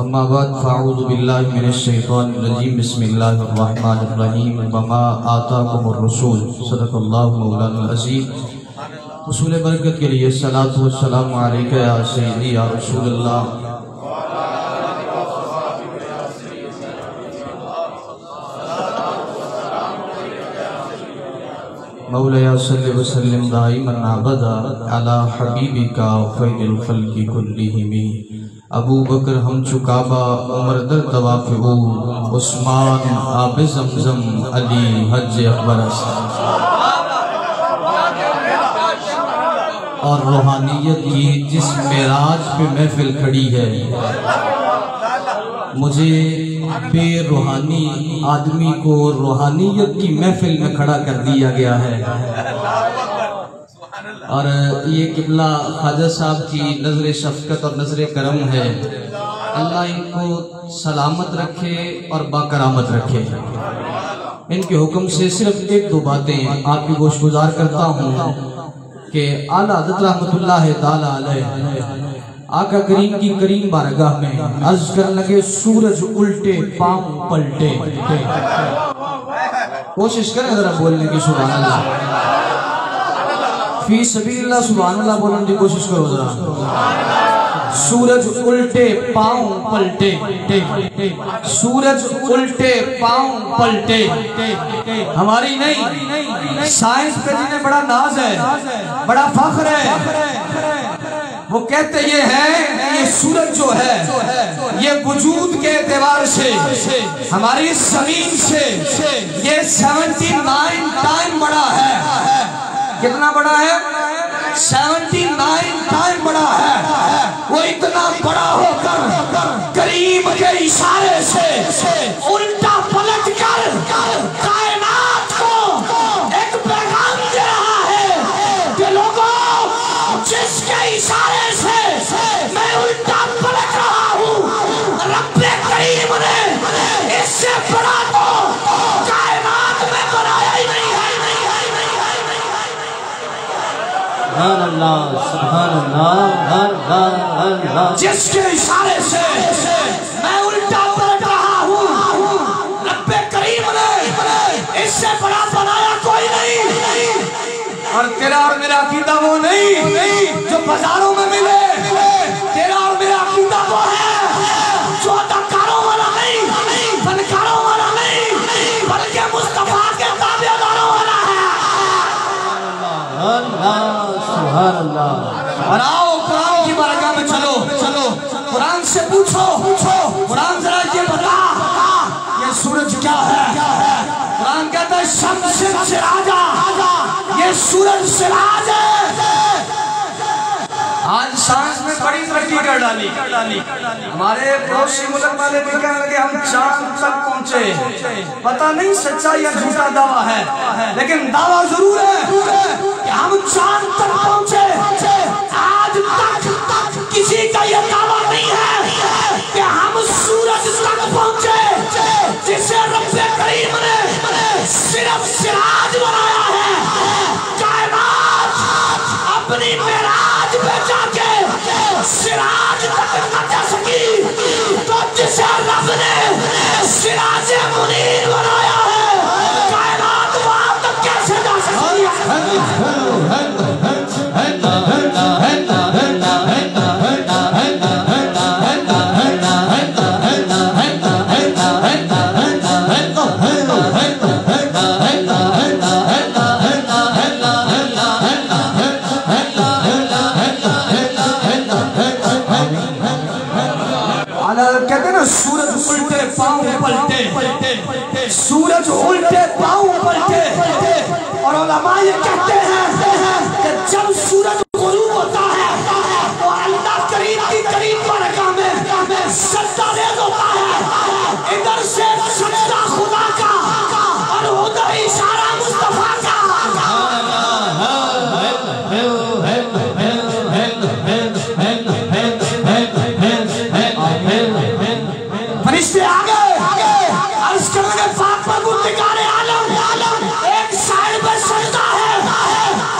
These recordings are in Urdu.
اما بعد فاعوذ باللہ من الشیطان الرجیم بسم اللہ الرحمن الرحیم وما آتاکم الرسول صدق اللہ مولانا العظیم۔ حصول برکت کے لیے الصلاۃ والسلام علیکہ یا سیدی یا رسول اللہ۔ مولایا صلی وسلم دائما ابدا علی حبیبک خیر الخلق کلہم۔ ابو بکر ہم چکابہ عمر در طواف او، عثمان آب زمزم علی حج اکبر اسلام۔ اور روحانیت کی جس معراج پہ محفل کھڑی ہے، مجھے بے روحانی آدمی کو روحانیت کی محفل میں کھڑا کر دیا گیا ہے۔ اور یہ قبلہ خواجہ صاحب کی نظر شفقت اور نظر کرم ہے، اللہ ان کو سلامت رکھے اور باکرامت رکھے۔ ان کے حکم سے صرف ایک دو باتیں آپ کی گوش گزار کرتا ہوں کہ اعلیٰ حضرت رحمت اللہ تعالیٰ علیہ آقا کریم کی کریم بارگاہ میں عرض کرنے لگے، سورج الٹے پاؤں پلٹے۔ کوشش کریں ذرا بولنے کی، سبحان اللہ، فی سبیل اللہ، سبحان اللہ بولنے کی کوشش کرو ذرا۔ سورج الٹے پاؤں پلٹے، سورج الٹے پاؤں پلٹے۔ ہماری نہیں، سائنس پہ جنہیں بڑا ناز ہے، بڑا فخر ہے، وہ کہتے یہ ہے یہ سورج جو ہے یہ وجود کے اعتبار سے ہماری زمین سے یہ 79 ٹائم بڑا ہے۔ کتنا بڑا ہے؟ 79 ٹائم بڑا ہے۔ وہ اتنا بڑا ہو کر کریم کے اشارے سے الٹا پلٹ کر کائنات کو ایک پیغام دے رہا ہے کہ لوگوں، جس کے اشارے سے میں الٹا پلٹ رہا ہوں، رب کریم نے اس سے بڑا تو کائنات میں بنایا ہی نہیں ہے۔ سبحان اللہ، سبحان اللہ، جس کے اشارے سے میں الٹا پلٹ رہا ہوں، رب کریم نے اس سے بڑا بنایا کوئی نہیں۔ اور تیرا اور میرا عقیدہ وہ نہیں جو بازاروں میں ملے، تیرا اور میرا عقیدہ وہ ہے جو اداکاروں والا نہیں، فنکاروں والا نہیں، بلکہ مصطفیٰ کے تابع داروں والا ہے۔ سبحان اللہ۔ اور آؤ قرآن کی بارگاہ میں چلو، قرآن سے پوچھو، قرآن ذرا یہ بتا یہ سورج کیا ہے؟ قرآن کہتا ہے شمس سراجا، یہ سورج سراج ہے۔ آج سائنس میں بڑی ترقی کر ڈالی، ہمارے پڑوسی ملک والے بھی کہنے لگے ہم چاند تک پہنچے۔ پتہ نہیں سچا یا جھوٹا دعویٰ ہے، لیکن دعویٰ ضرور ہے کہ ہم چاند تک پہنچے۔ آج تک کسی کا یہ دعویٰ نہیں ہے کہ ہم سورج تک پہنچے، جسے رب کریم نے صرف سراج بنایا ہے۔ کائنات اپنی معراج پہ جا کے سراج تک نہ جا سکی، تو جسے رب نے سراج منیر بنایا ہے، کائنات وہاں تک کیسے جا سکی؟ کہتے ہیں نا سورج الٹے پاؤں پلٹے، سورج الٹے پاؤں پلٹے۔ اور علماء یہ کہتے ہیں کہ جب سورج غروب ہوتا ہے تو اللہ کریم کی کریم بارگاہ میں سجدہ ریز ہوتا ہے، ادھر سے سجدہ خدا کا اور ادھر اشارہ مصطفیٰ کا۔ فرشتے آگے عرض کریں گے پاک پروردگار عالم، ایک سائڈ پہ سجدہ ہے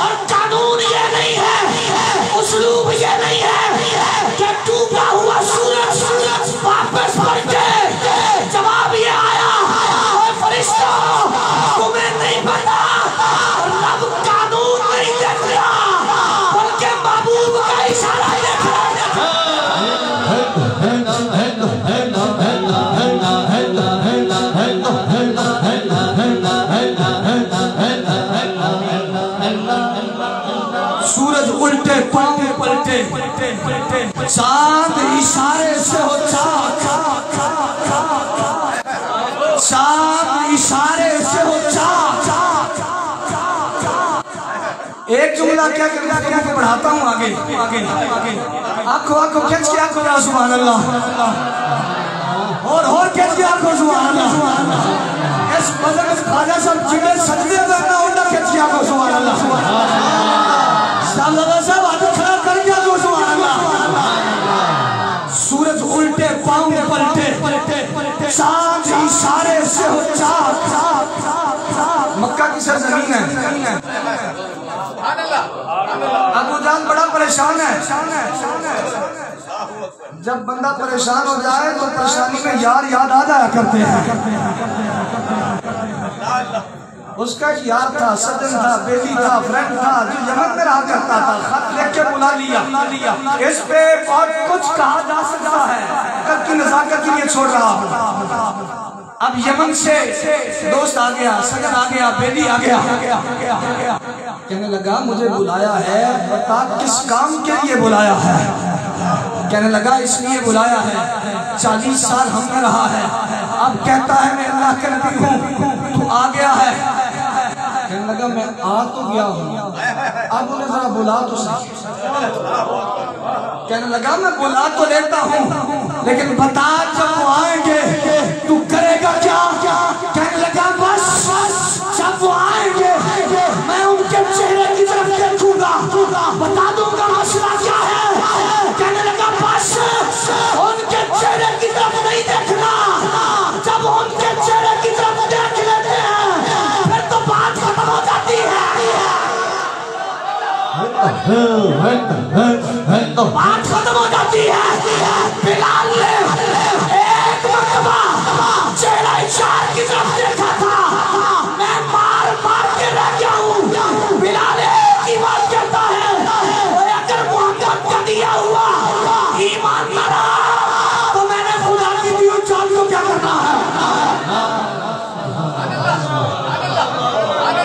اور قانون یہ نہیں ہے سورج الٹے پاؤں پلٹے چاند اشارے سے ہو چاک چاند اشارے سے ہو چاک ایک جملہ کیا کہ بڑھاتا ہوں آگے آنکھوں کھینچ کے آنکھوں رہا سبحان اللہ اور کھینچ کے آنکھوں سبحان اللہ اس مذہب خواجہ صاحب جنہیں سجدے میں اپنا اونڈا کھینچ کے آنکھوں سبحان اللہ صاحب آدھو کھڑا کر گیا جو سبحان اللہ سورج الٹے پاؤں پلٹے چاند اشارے سے ہو چاک مکہ کی سرزمین ہے ابو جہل بڑا پریشان ہے جب بندہ پریشان ہو جائے تو پریشانی میں یار یاد آ جایا کرتے ہیں اس کا ایک یار تھا سجن تھا بیلی تھا فرینڈ تھا جو یمن میں رہا کرتا تھا خط لکھ کے بلا لیا اس پہ اور کچھ کہا جا سکتا ہے کب کی نزاکت کے لیے چھوڑ رہا ہوں اب یمن سے دوست آ گیا سجن آ گیا بیلی آ گیا کہنے لگا مجھے بلایا ہے بتا کس کام کے لیے بلایا ہے کہنے لگا اس لیے بلایا ہے 40 سال ہم نے رہا ہے اب کہتا ہے میں اللہ کا نبی ہوں تو آ گیا ہے کہنے لگا میں آ تو گیا ہوں اب انہیں ذرا بلا تو صحیح کہنے لگا میں بلا تو لیتا ہوں لیکن بتا جب وہ آئیں گے تو کرے گا کیا کہنے لگا بس جب وہ آئیں گے میں ان کے چہرے کی طرف دیکھوں گا بتا دوں گا مسئلہ کیا ہے کہنے لگا بس ان کے چہرے کی طرف نہیں دیکھنا جب ان کے چہرے کی طرف دیکھ لیتے ہیں پھر تو بات ختم ہو جاتی ہے بات ختم ہو جاتی ہے بلال نے ایک مرتبہ چہرہ اشار کی طرف دیکھا تھا میں مار کے رہ گیا ہوں بلال ایک ہی بات کہتا ہے اگر محمد کا دیا ہوا ایمان نہ رہا تو میں نے خدا کی دیو جان کو کیا کرنا ہے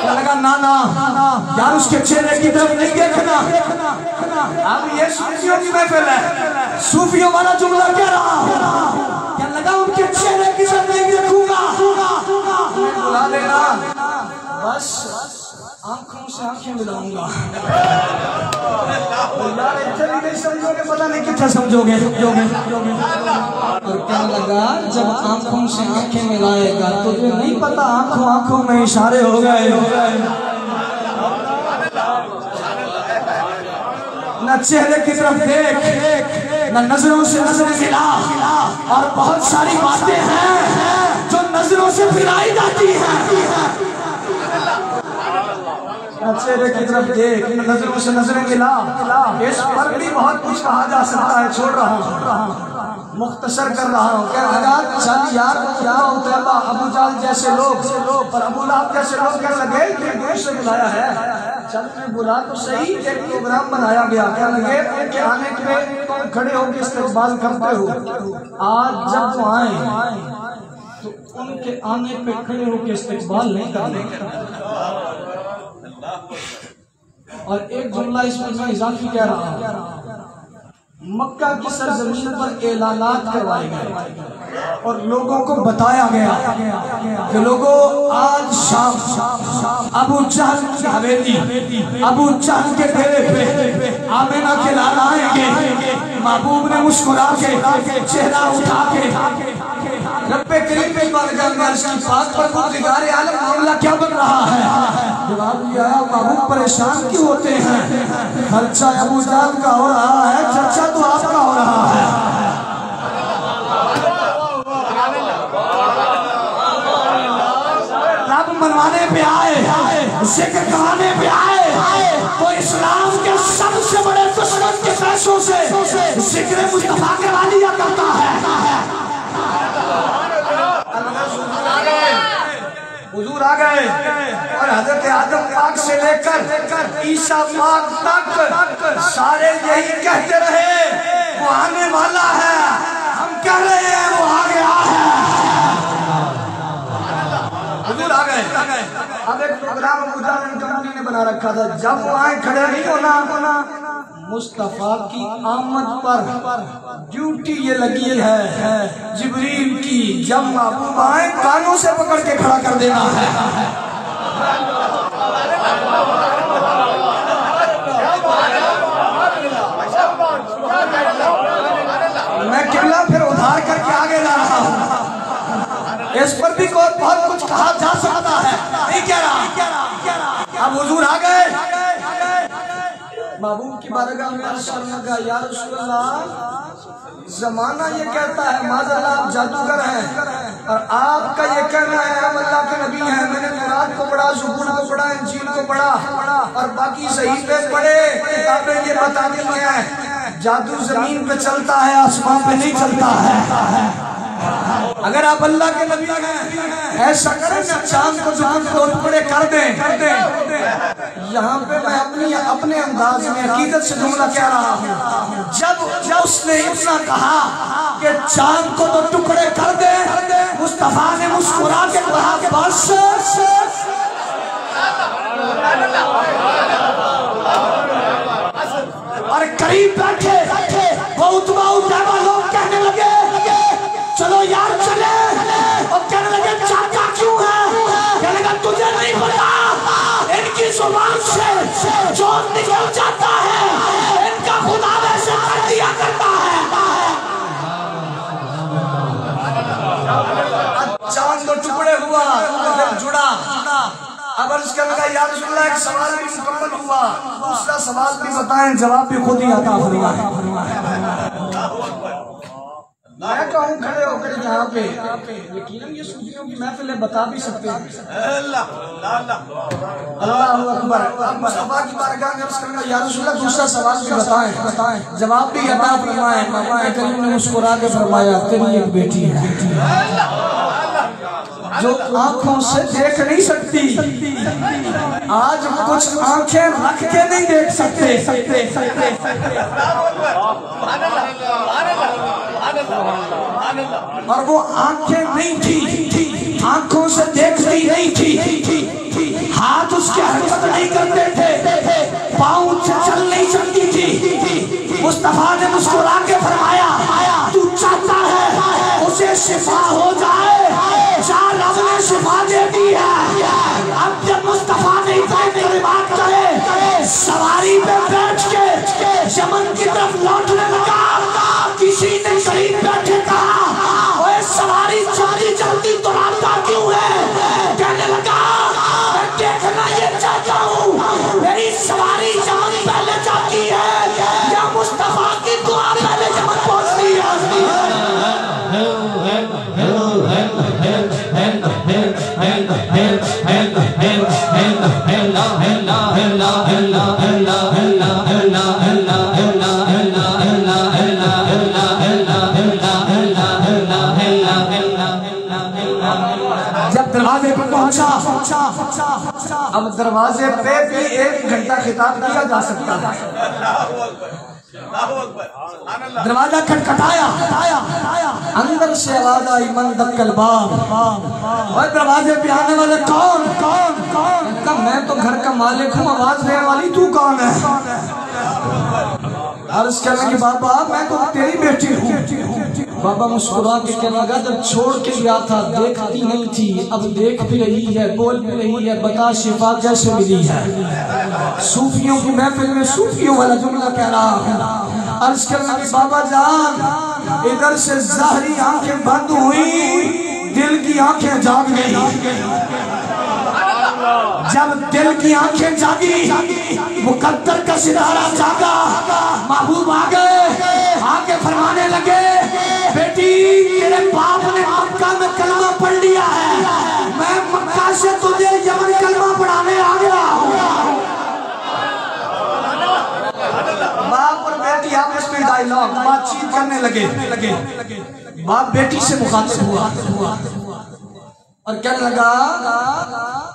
لگا نانا یار اس کے چہرے کی طرف نہیں دیکھنا اب یہ صوفیوں کی محفل ہے صوفیوں والا جملہ کہہ رہا کیا لگا ان کے چہرے کی طرف نہیں دیکھوں گا بلا دینا بس آنکھوں سے آنکھیں ملاؤں گا یار اتنے بھی نہیں سمجھو گے پتہ نہیں کتنا سمجھو گے اور کہنے لگا جب آنکھوں سے آنکھیں ملائے گا تو یہ نہیں پتا آنکھوں میں اشارے ہو گئے نہ چہرے کی طرف دیکھ نہ نظروں سے نظر ملا اور بہت ساری باتیں ہیں جو نظروں سے ملائی جاتی ہیں چہرے کی طرف دیکھ نظروں سے نظریں ملا اس پر بھی بہت کچھ کہا جا سکتا ہے چھوڑ رہا ہوں مختصر کر رہا ہوں کہ اگر چل یار کیا عتیبہ ابو جہل جیسے لوگ اور ابو لہب جیسے لوگ کہنے لگے کہ دور سے بلایا ہے چل میں بلا تو صحیح ایک پروگرام بنایا گیا کہنے لگے ان کے آنے پہ تم کھڑے ہو کے استقبال کرتے ہو آج جب وہ آئیں تو ان کے آنے پہ کھڑے ہو کے استقبال نہیں کرنے اور ایک جملہ اس میں اضافی کہہ رہا ہوں مکہ کی سرزمین پر اعلانات کروائے گئے اور لوگوں کو بتایا گیا کہ لوگوں آج شام ابو جہل کی حویلی ابو جہل کے ڈیرے پہ آمینہ کے لال آئیں گے محبوب نے مسکرا کے چہرہ اٹھا کے رب کریم پہ بارگاہ میں عرش کی پاک پر پروردگار عالم معاملہ کیا بن رہا ہے جواب یہ آیا محبوب پریشان کیوں ہوتے ہیں خرچہ ابو جہل کا ہو رہا ہے چرچا تو آپ کا ہو رہا ہے رب منوانے پہ آئے ذکر کرانے پہ آئے تو اسلام کے سب سے بڑے دشمن کے پیسوں سے ذکر مصطفیٰ کرا لیا کرتا ہے حضور آ گئے اور حضرت آدم پاک سے لے کر عیسیٰ پاک تک سارے یہی کہتے رہے وہ آنے والا ہے اب ایک پروگرام مجاہدین کمپنی نے بنا رکھا تھا، جب وہ آئیں کھڑے نہیں ہونا، مصطفیٰ کی آمد پر ڈیوٹی یہ لگی ہے جبریل کی، جب محبوب آئیں کانوں سے پکڑ کے کھڑا کر دینا ہے۔ میں قبلہ پھر ادھار کر کے آگے لا رہا ہوں، اس پر بھی بہت کچھ کہا جا سکتا ہے، نہیں کہہ رہا۔ اب حضور آ گئے، محبوب کی بارگاہ میں عرض کرنے لگا، یا رسول اللہ زمانہ یہ کہتا ہے معاذاللہ آپ جادوگر ہیں، اور آپ کا یہ کہنا ہے ہم اللہ کے نبی ہیں۔ میں نے تورات کو پڑھا، زبور کو پڑھا، انجیل کو پڑھا، اور باقی صحیفے پڑھے، کتابیں یہ بتاتی ہیں جادو زمین پہ چلتا ہے، آسمان پہ نہیں چلتا ہے۔ اگر آپ اللہ کے نبی ہیں ایسا کریں نا، چاند کو دو ٹکڑے کر دیں۔ یہاں پہ میں اپنے انداز میں عقیدت سے جملہ کہہ رہا ہوں، جب اس نے اتنا کہا کہ چاند کو دو ٹکڑے کر دیں، مصطفیٰ نے مسکرا کے کہا کہ بس۔ اور قریب بیٹھے وہ اتبا اتبا لوگ کہنے لگے چلو یار چلے، اور کہنے لگے چاچا کیوں ہے؟ کہنے لگا تجھے نہیں پتا ان کی زبان سے جو نکل جاتا ہے ان کا خدا ویسے کر دیا کرتا ہے۔ چاند دو ٹکڑے ہوا، پھر جڑا۔ اب عرض کرنے لگا یا رسول اللہ ایک سوال بھی مکمل ہوا، دوسرا سوال بھی بتائیں، جواب بھی خود ہی عطا فرمائیں۔ میں کہوں کھڑے ہو کر یہاں پہ، یقیناً یہ صوفیوں کی محفلیں بتا بھی سکتے ہیں۔ اللہ اکبر۔ مصطفیٰ کی بارگاہ میں عرض کرنے لگا یا رسول اللہ دوسرا سوال بھی بتائیں، جواب بھی عطا فرمائیں۔ ماما کریم نے مسکرا کے فرمایا تیری ایک بیٹی ہے جو آنکھوں سے دیکھ نہیں سکتی، آج کچھ آنکھیں رکھ کے نہیں دیکھ سکتے، اور وہ آنکھیں نہیں تھی، آنکھوں سے دیکھتی نہیں تھی، ہاتھ اس کے حرکت نہیں کرتے تھے، پاؤں چل نہیں سکتی تھی۔ مصطفیٰ نے مسکرا کے فرمایا تو چاہتا ہے اسے شفا ہو جائے، چار رب نے شفا دے دی ہے۔ اب جب مصطفیٰ نے اتنے کلمات کہے، سواری پہ بیٹھ کے یمن کی طرف لوٹنے لگا۔ کسی نے قریب بیٹھے کہا اوے سواری چوری جلدی تو آتا کیوں ہے؟ کہنے لگا میں دیکھنا یہ چاہتا ہوں میری سواری یمن پہلے جاتی ہے یا مصطفیٰ کی دعا پہلے یمن پہنچتی ہے۔ جب دروازے پہ پہنچا، اب دروازے پہ بھی ایک گھنٹہ خطاب کیا جا سکتا ہے۔ دروازہ کھٹکھٹایا، اندر سے آواز آئی من دق الباب، اور دروازے پہ آنے والے کون؟ کہا میں تو گھر کا مالک ہوں، آواز دینے والی تو کون ہے؟ عرض کرنے کہ بابا میں تو تیری بیٹی ہوں۔ بابا مسکرا کے کہنے لگا جب چھوڑ کے گیا تھا دیکھتی نہیں تھی، اب دیکھ بھی رہی ہے، بول بھی رہی ہے، بتا شفا کیسے ملی ہے؟ صوفیوں کی محفل میں صوفیوں والا جملہ کہہ رہا ہوں۔ عرض کرنے کہ بابا جان ادھر سے ظاہری آنکھیں بند ہوئی، دل کی آنکھیں جاگ گئی۔ جب دل کی آنکھیں جاگی، مقدر کا ستارہ جاگا، محبوب آ گئے، آگے فرمانے لگے بیٹی تیرے باپ نے مکہ میں کلمہ پڑھ لیا ہے، میں مکہ سے تجھے یمن کلمہ پڑھانے آ گیا ہوں۔ باپ اور بیٹی آپس میں ڈائیلاگ بات چیت کرنے لگے، باپ بیٹی سے مخاطب ہوا اور کہنے لگا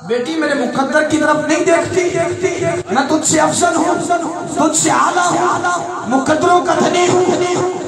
بیٹی میرے مقدر کی طرف نہیں دیکھتی، میں تجھ سے افضل ہوں، تجھ سے اعلیٰ ہوں، مقدروں کا دھنی ہوں۔